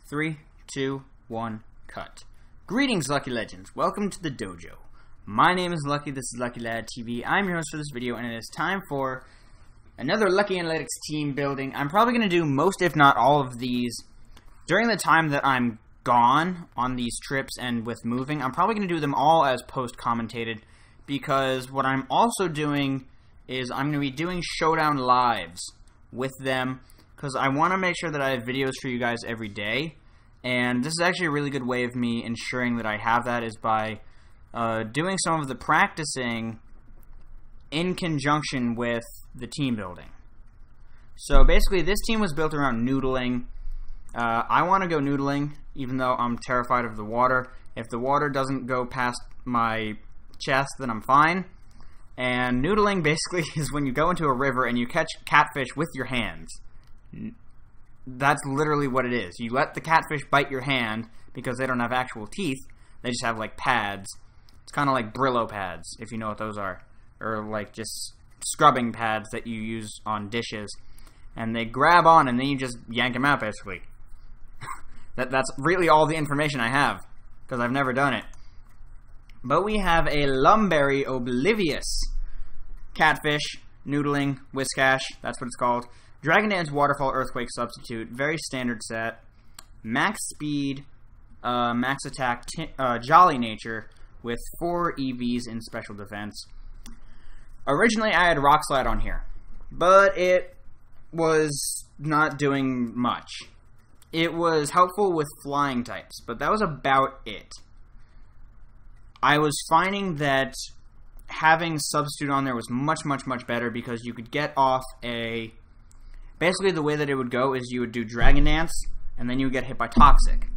3, 2, 1, cut. Greetings, Lucky Legends. Welcome to the dojo. My name is Lucky. This is Lucky Lad TV. I'm your host for this video, and it is time for another Lucky Analytics team building. I'm probably going to do most, if not all, of these during the time that I'm gone on these trips and with moving. I'm probably going to do them all as post-commentated, because what I'm also doing is I'm going to be doing Showdown Lives with them, because I want to make sure that I have videos for you guys every day. And this is actually a really good way of me ensuring that I have that, is by doing some of the practicing in conjunction with the team building. So basically, this team was built around noodling. I want to go noodling, even though I'm terrified of the water. If the water doesn't go past my chest, then I'm fine. And noodling basically is when you go into a river and you catch catfish with your hands. That's literally what it is. You let the catfish bite your hand because they don't have actual teeth. They just have like pads. It's kind of like Brillo pads, if you know what those are. Or like just scrubbing pads that you use on dishes. And they grab on and then you just yank them out, basically. That's really all the information I have, because I've never done it. But we have a Lumberry Oblivious catfish, noodling, whiskash, that's what it's called. Dragon Dance Waterfall Earthquake Substitute, very standard set. Max Speed, Max Attack, Jolly Nature, with 4 EVs in Special Defense. Originally I had Rock Slide on here, but it was not doing much. It was helpful with flying types, but that was about it. I was finding that having Substitute on there was much, much, much better, because you could get off a... Basically, the way that it would go is you would do Dragon Dance, and then you would get hit by Toxic.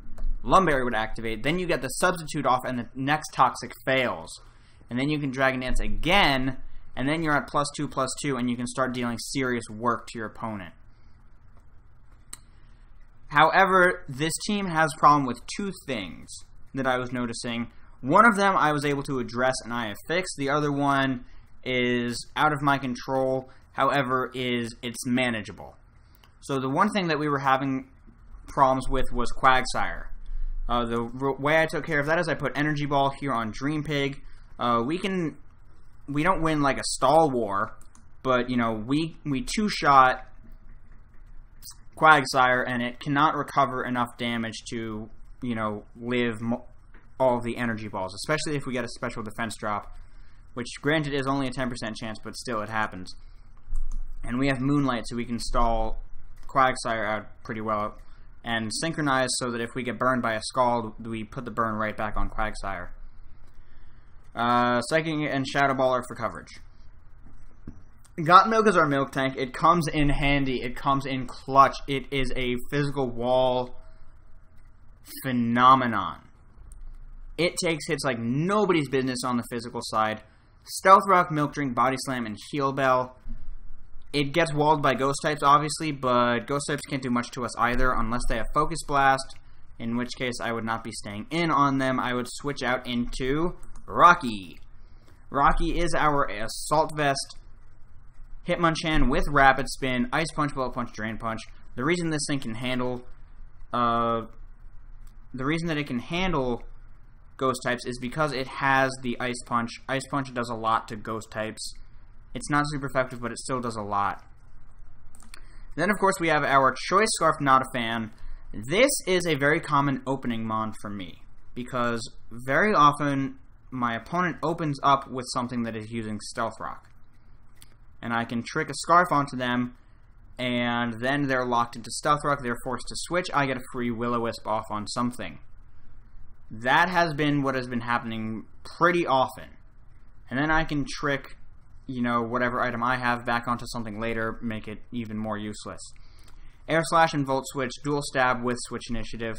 Lumberry would activate, then you get the Substitute off, and the next Toxic fails. And then you can Dragon Dance again, and then you're at +2/+2, and you can start dealing serious work to your opponent. However, this team has a problem with 2 things that I was noticing. One of them I was able to address and I have fixed. The other one is out of my control. However, it's manageable. So the one thing that we were having problems with was Quagsire. The way I took care of that is I put Energy Ball here on Dream Pig. We don't win like a stall war, but you know, we 2-shot Quagsire, and it cannot recover enough damage to, you know, live all of the Energy Balls, especially if we get a Special Defense drop, which granted is only a 10% chance, but still it happens. And we have Moonlight, so we can stall Quagsire out pretty well, and synchronize so that if we get burned by a Scald, we put the burn right back on Quagsire. Psychic and Shadow Ball are for coverage. Got Milk is our milk tank. It comes in handy. It comes in clutch. It is a physical wall phenomenon. It takes hits like nobody's business on the physical side. Stealth Rock, Milk Drink, Body Slam, and Heal Bell. It gets walled by Ghost types, obviously, but Ghost types can't do much to us either unless they have Focus Blast, in which case I would not be staying in on them. I would switch out into Rocky. Rocky is our Assault Vest Hitmonchan with Rapid Spin, Ice Punch, Bullet Punch, Drain Punch. The reason this thing can handle... the reason that it can handle Ghost types is because it has the Ice Punch. Ice Punch does a lot to Ghost types. It's not super effective, but it still does a lot. Then, of course, we have our Choice Scarf, Not a Fan. This is a very common opening mon for me, because very often my opponent opens up with something that is using Stealth Rock. And I can trick a Scarf onto them, and then they're locked into Stealth Rock. They're forced to switch. I get a free Will-O-Wisp off on something. That has been what has been happening pretty often. And then I can trick, you know, whatever item I have back onto something later, make it even more useless. Air Slash and Volt Switch, dual stab with Switch Initiative.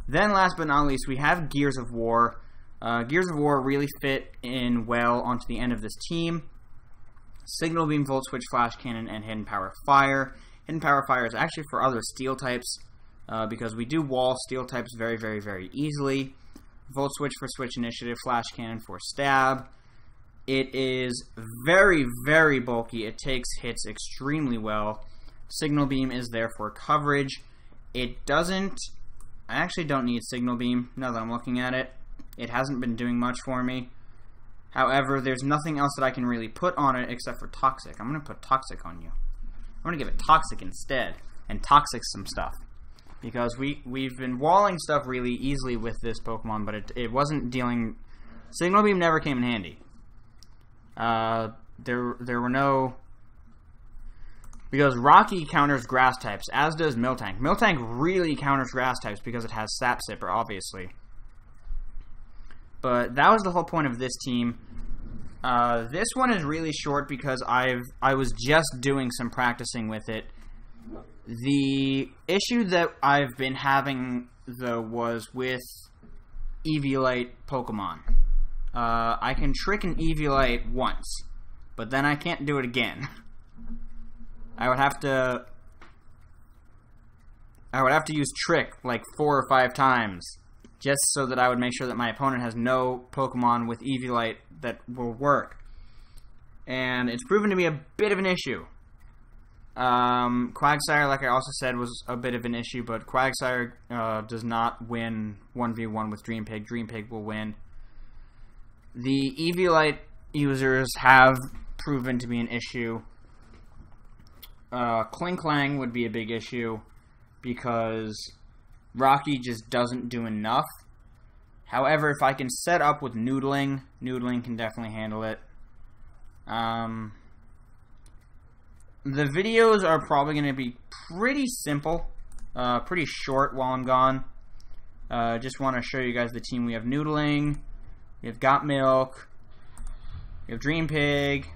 Then last but not least, we have Gears of War. Gears of War really fit in well onto the end of this team. Signal Beam, Volt Switch, Flash Cannon, and Hidden Power Fire. Hidden Power Fire is actually for other Steel types, because we do wall Steel types very, very, very easily. Volt Switch for Switch Initiative, Flash Cannon for Stab. It is very, very bulky. It takes hits extremely well. Signal Beam is there for coverage. It doesn't I actually don't need Signal Beam now that I'm looking at it. It hasn't been doing much for me. However, there's nothing else that I can really put on it except for Toxic. I'm going to put Toxic on you. I'm going to give it Toxic instead, and Toxic some stuff. Because we've been walling stuff really easily with this Pokemon, but it wasn't dealing... Signal Beam never came in handy. There were no... Because Rocky counters grass types, as does Miltank. Miltank really counters grass types because it has Sap Sipper, obviously. But that was the whole point of this team. This one is really short because I was just doing some practicing with it. The issue that I've been having, though, was with Eviolite Pokemon. I can trick an Eviolite once, but then I can't do it again. I would have to use Trick like 4 or 5 times, just so that I would make sure that my opponent has no Pokemon with Eviolite that will work. And it's proven to be a bit of an issue. Quagsire, like I also said, was a bit of an issue, but Quagsire does not win 1v1 with Dream Pig. Dream Pig will win. The Eviolite users have proven to be an issue. Klinklang would be a big issue because Rocky just doesn't do enough. However, if I can set up with Noodling, Noodling can definitely handle it. The videos are probably going to be pretty simple, pretty short while I'm gone. Just want to show you guys the team. We have Noodling, we have Got Milk, we have Dream Pig,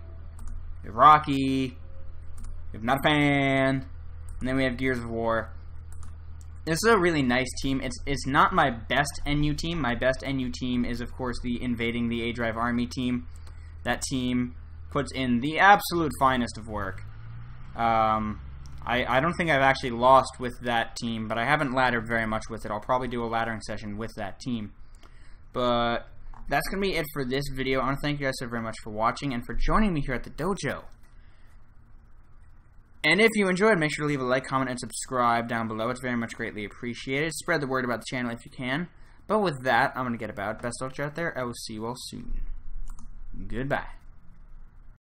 we have Rocky, we have Not a Fan, and then we have Gears of War. This is a really nice team. It's not my best NU team. My best NU team is, of course, the Invading the A-Drive Army team. That team puts in the absolute finest of work. I don't think I've actually lost with that team, but I haven't laddered very much with it. I'll probably do a laddering session with that team. But that's going to be it for this video. I want to thank you guys so very much for watching and for joining me here at the dojo. And if you enjoyed, make sure to leave a like, comment, and subscribe down below. It's very much greatly appreciated. Spread the word about the channel if you can. But with that, I'm going to get about. Best of luck out there. I will see you all soon. Goodbye.